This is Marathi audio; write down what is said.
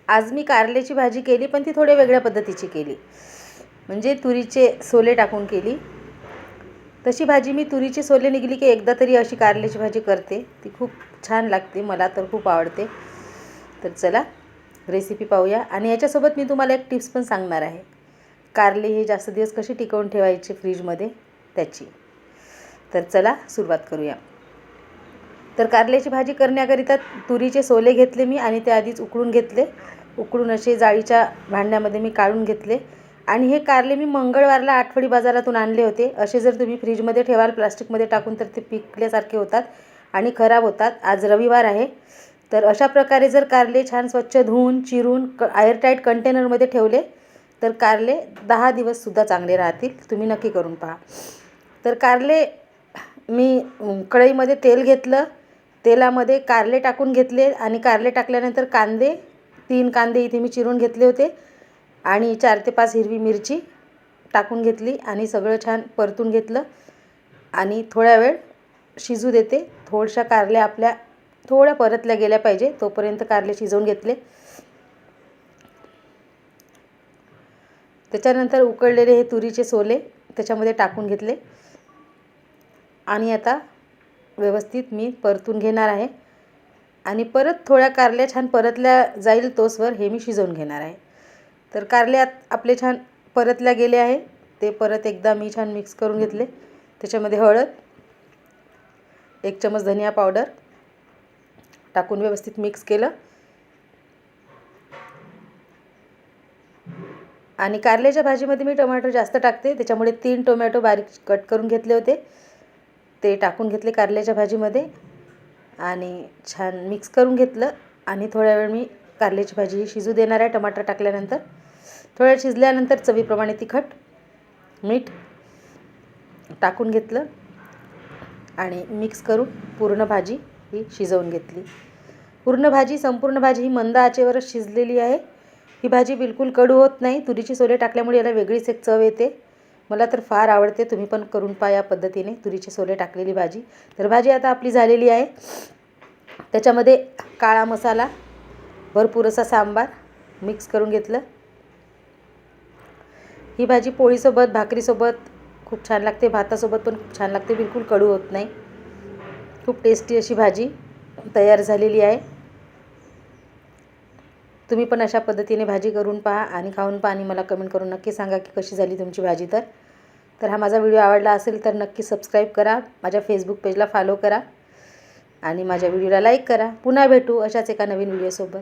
आज मी कारल्याची भाजी केली, पण ती थोड्या वेगळ्या पद्धतीची केली. म्हणजे तुरीचे सोले टाकून केली. तशी भाजी मी तुरीचे सोले निघली की एकदा तरी अशी कारल्याची भाजी करते. ती खूप छान लागते, मला तर खूप आवडते. तर चला रेसिपी पाहूया. आणि याच्यासोबत मी तुम्हाला एक टिप्स पण सांगणार आहे. कारले हे जास्त दिवस कशी टिकवून ठेवायचे फ्रीजमध्ये त्याची. तर चला सुरुवात करूया. तर कारल्याची भाजी करण्याकरिता तुरीचे सोले घेतले मी आणि ते आधीच उकळून घेतले. उकळून असे जाळीच्या भांड्यामध्ये मी काढून घेतले. आणि हे कारले मी मंगळवारला आठवडी बाजारातून आणले होते. असे जर तुम्ही फ्रीजमध्ये ठेवाल प्लास्टिकमध्ये टाकून तर ते पिकल्यासारखे होतात आणि खराब होतात. आज रविवार आहे, तर अशा प्रकारे जर कारले छान स्वच्छ धुवून चिरून एअरटाईट कंटेनरमध्ये ठेवले तर कारले 10 दिवससुद्धा चांगले राहतील. तुम्ही नक्की करून पहा. तर कारले मी कढईमध्ये तेल घेतलं. तेलामध्ये कारले टाकून घेतले आणि कारले टाकल्यानंतर कांदे 3 कांदे इथे मी चिरून घेतले होते आणि 4 ते 5 हिरवी मिरची टाकून घेतली आणि सगळं छान परतून घेतलं आणि थोड्या वेळ शिजू देते. थोड्याशा कारल्या आपल्या थोड्या परतल्या गेल्या पाहिजे तोपर्यंत कारले शिजवून घेतले. त्याच्यानंतर उकळलेले हे तुरीचे सोले त्याच्यामध्ये टाकून घेतले आणि आता व्यवस्थित मी परतून घेणार आहे आणि परत थोड्या कारल्या छान परतल्या जाईल तोसवर हे मी शिजवून घेणार आहे. तर कारले आपले छान परतल्या गेले आहे. ते परत एकदा मी छान मिक्स करून घेतले. त्याच्यामध्ये हळद, 1 चमच धनिया पावडर टाकून व्यवस्थित मिक्स केलं आणि कारल्याच्या भाजीमध्ये मी टोमॅटो जास्त टाकते, त्याच्यामुळे 3 टोमॅटो बारीक कट करून घेतले होते. ते टाकून घेतले कारल्याच्या भाजीमध्ये आणि छान मिक्स करून घेतलं आणि थोड्या वेळ मी कारल्याची भाजी शिजू देणार आहे. टमाटर टाकल्यानंतर थोड्या वेळ शिजल्यानंतर चवीप्रमाणे तिखट, मीठ टाकून घेतलं आणि मिक्स करून पूर्ण भाजी ही शिजवून घेतली. संपूर्ण भाजी ही मंद आचेवरच शिजलेली आहे. ही भाजी बिलकुल कडू होत नाही. तुरीची सोले टाकल्यामुळे याला वेगळीच एक चव येते. मला तर फार आवडते. तुम्ही पण करून पहा या पद्धतीने तुरीचे सोले टाकलेली भाजी. तर भाजी आता आपली झालेली आहे. त्याच्यामध्ये काळा मसाला, भरपूर असा सांबार मिक्स करून घेतलं. ही भाजी पोळीसोबत, भाकरीसोबत खूप छान लागते, भातासोबत पण खूप छान लागते. बिलकुल कडू होत नाही. खूप टेस्टी अशी भाजी तयार झालेली आहे. तुम्ही पण अशा पद्धतीने भाजी करून पहा आणि खाऊन पहा आणि मला कमेंट करून नक्की सांगा की कशी झाली तुमची भाजी. तर हा माझा व्हिडिओ आवडला असेल तर नक्की सबस्क्राईब करा, माझ्या फेसबुक पेजला फॉलो करा आणि माझ्या व्हिडिओला लाईक करा. पुन्हा भेटू अशाच एका नवीन व्हिडिओसोबत.